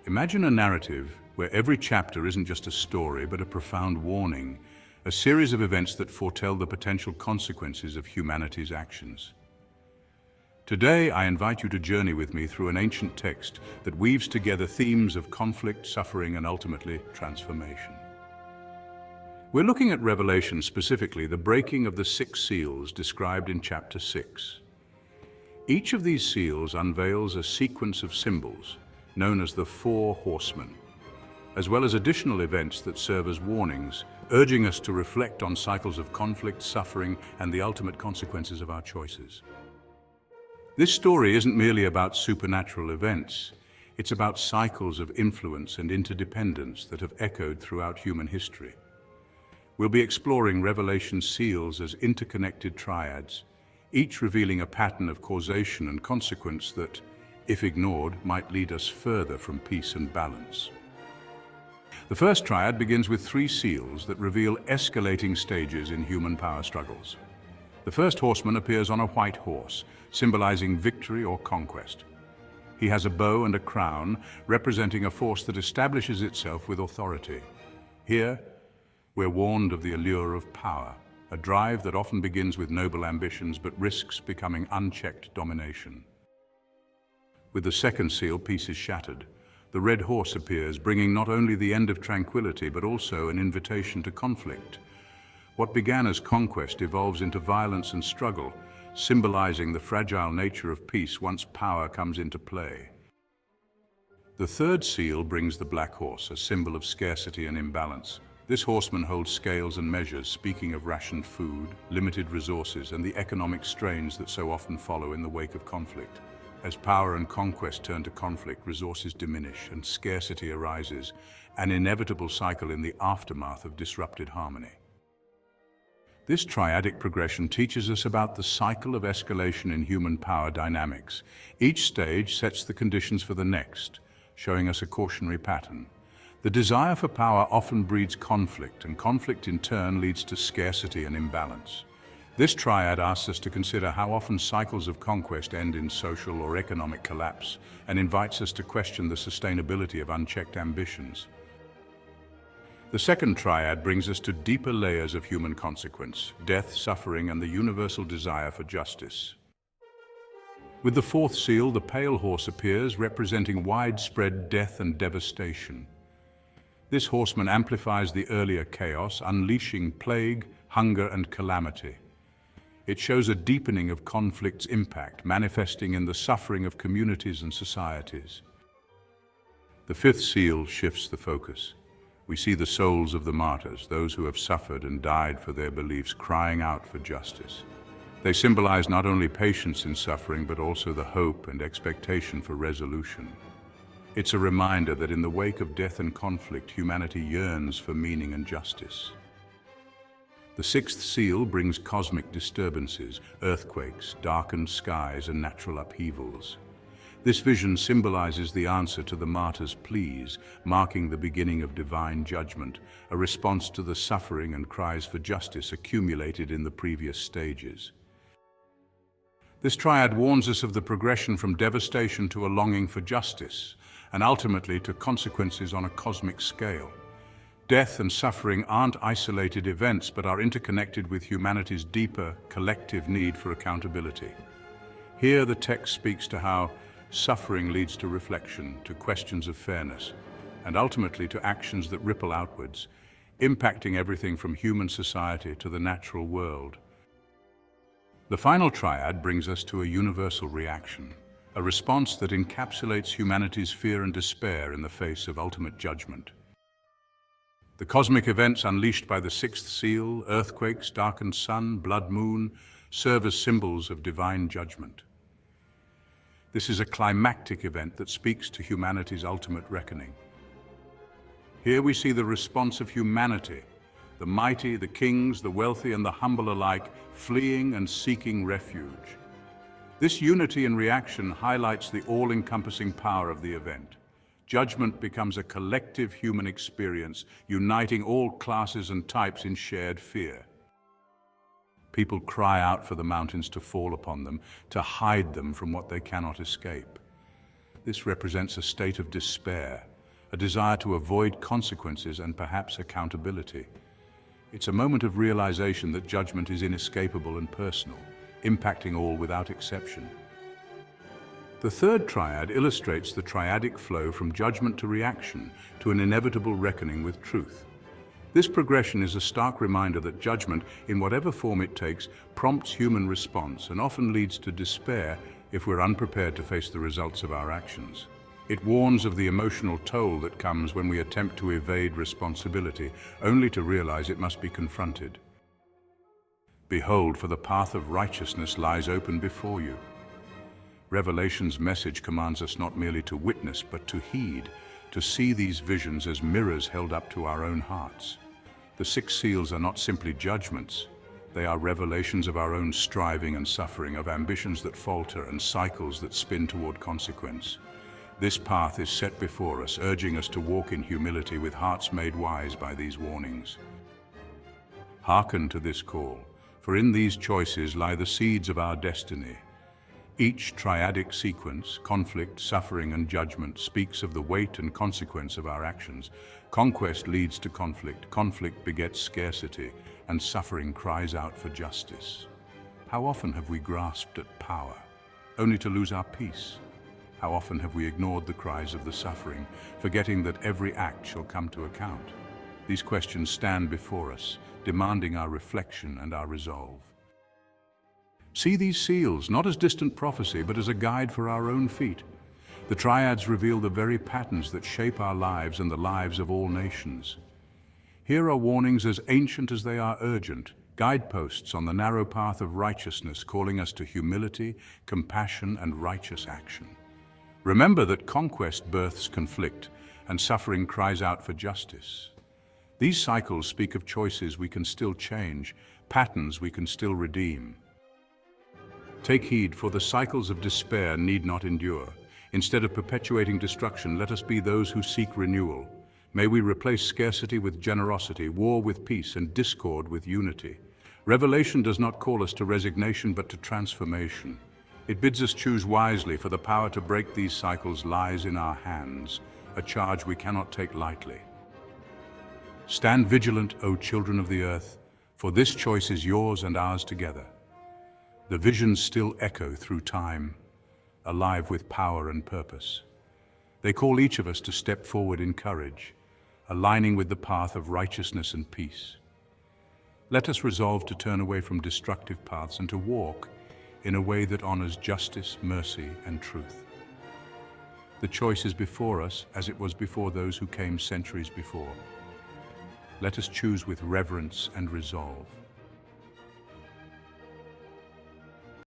Imagine a narrative where every chapter isn't just a story, but a profound warning, a series of events that foretell the potential consequences of humanity's actions. Today, I invite you to journey with me through an ancient text that weaves together themes of conflict, suffering, and ultimately transformation. We're looking at Revelation, specifically the breaking of the 6 seals described in chapter 6. Each of these seals unveils a sequence of symbols known as the 4 horsemen, as well as additional events that serve as warnings, urging us to reflect on cycles of conflict, suffering, and the ultimate consequences of our choices. This story isn't merely about supernatural events. It's about cycles of influence and interdependence that have echoed throughout human history. We'll be exploring Revelation's seals as interconnected triads, each revealing a pattern of causation and consequence that, if ignored, might lead us further from peace and balance. The first triad begins with 3 seals that reveal escalating stages in human power struggles. The first horseman appears on a white horse, symbolizing victory or conquest. He has a bow and a crown, representing a force that establishes itself with authority. Here, we're warned of the allure of power, a drive that often begins with noble ambitions but risks becoming unchecked domination. With the second seal, peace is shattered. The red horse appears, bringing not only the end of tranquility but also an invitation to conflict. What began as conquest evolves into violence and struggle, symbolizing the fragile nature of peace once power comes into play. The third seal brings the black horse, a symbol of scarcity and imbalance. This horseman holds scales and measures, speaking of rationed food, limited resources, and the economic strains that so often follow in the wake of conflict. As power and conquest turn to conflict, resources diminish and scarcity arises, an inevitable cycle in the aftermath of disrupted harmony. This triadic progression teaches us about the cycle of escalation in human power dynamics. Each stage sets the conditions for the next, showing us a cautionary pattern. The desire for power often breeds conflict, and conflict in turn leads to scarcity and imbalance. This triad asks us to consider how often cycles of conquest end in social or economic collapse, and invites us to question the sustainability of unchecked ambitions. The second triad brings us to deeper layers of human consequence: death, suffering, and the universal desire for justice. With the fourth seal, the pale horse appears, representing widespread death and devastation. This horseman amplifies the earlier chaos, unleashing plague, hunger, and calamity. It shows a deepening of conflict's impact, manifesting in the suffering of communities and societies. The fifth seal shifts the focus. We see the souls of the martyrs, those who have suffered and died for their beliefs, crying out for justice. They symbolize not only patience in suffering, but also the hope and expectation for resolution. It's a reminder that in the wake of death and conflict, humanity yearns for meaning and justice. The sixth seal brings cosmic disturbances, earthquakes, darkened skies, and natural upheavals. This vision symbolizes the answer to the martyrs' pleas, marking the beginning of divine judgment, a response to the suffering and cries for justice accumulated in the previous stages. This triad warns us of the progression from devastation to a longing for justice, and ultimately to consequences on a cosmic scale. Death and suffering aren't isolated events, but are interconnected with humanity's deeper, collective need for accountability. Here, the text speaks to how suffering leads to reflection, to questions of fairness, and ultimately to actions that ripple outwards, impacting everything from human society to the natural world. The final triad brings us to a universal reaction, a response that encapsulates humanity's fear and despair in the face of ultimate judgment. The cosmic events unleashed by the sixth seal, earthquakes, darkened sun, blood moon, serve as symbols of divine judgment. This is a climactic event that speaks to humanity's ultimate reckoning. Here we see the response of humanity, the mighty, the kings, the wealthy, and the humble alike, fleeing and seeking refuge. This unity in reaction highlights the all-encompassing power of the event. Judgment becomes a collective human experience, uniting all classes and types in shared fear. People cry out for the mountains to fall upon them, to hide them from what they cannot escape. This represents a state of despair, a desire to avoid consequences and perhaps accountability. It's a moment of realization that judgment is inescapable and personal, impacting all without exception. The third triad illustrates the triadic flow from judgment to reaction to an inevitable reckoning with truth. This progression is a stark reminder that judgment, in whatever form it takes, prompts human response and often leads to despair if we're unprepared to face the results of our actions. It warns of the emotional toll that comes when we attempt to evade responsibility, only to realize it must be confronted. Behold, for the path of righteousness lies open before you. Revelation's message commands us not merely to witness, but to heed, to see these visions as mirrors held up to our own hearts. The 6 seals are not simply judgments. They are revelations of our own striving and suffering, of ambitions that falter and cycles that spin toward consequence. This path is set before us, urging us to walk in humility with hearts made wise by these warnings. Hearken to this call, for in these choices lie the seeds of our destiny. Each triadic sequence, conflict, suffering, and judgment, speaks of the weight and consequence of our actions. Conquest leads to conflict, conflict begets scarcity, and suffering cries out for justice. How often have we grasped at power, only to lose our peace? How often have we ignored the cries of the suffering, forgetting that every act shall come to account? These questions stand before us, demanding our reflection and our resolve. See these seals not as distant prophecy, but as a guide for our own feet. The triads reveal the very patterns that shape our lives and the lives of all nations. Here are warnings as ancient as they are urgent, guideposts on the narrow path of righteousness, calling us to humility, compassion, and righteous action. Remember that conquest births conflict, and suffering cries out for justice. These cycles speak of choices we can still change, patterns we can still redeem. Take heed, for the cycles of despair need not endure. Instead of perpetuating destruction, let us be those who seek renewal. May we replace scarcity with generosity, war with peace, and discord with unity. Revelation does not call us to resignation, but to transformation. It bids us choose wisely, for the power to break these cycles lies in our hands, a charge we cannot take lightly. Stand vigilant, O children of the earth, for this choice is yours and ours together. The visions still echo through time, alive with power and purpose. They call each of us to step forward in courage, aligning with the path of righteousness and peace. Let us resolve to turn away from destructive paths and to walk in a way that honors justice, mercy, and truth. The choice is before us as it was before those who came centuries before. Let us choose with reverence and resolve.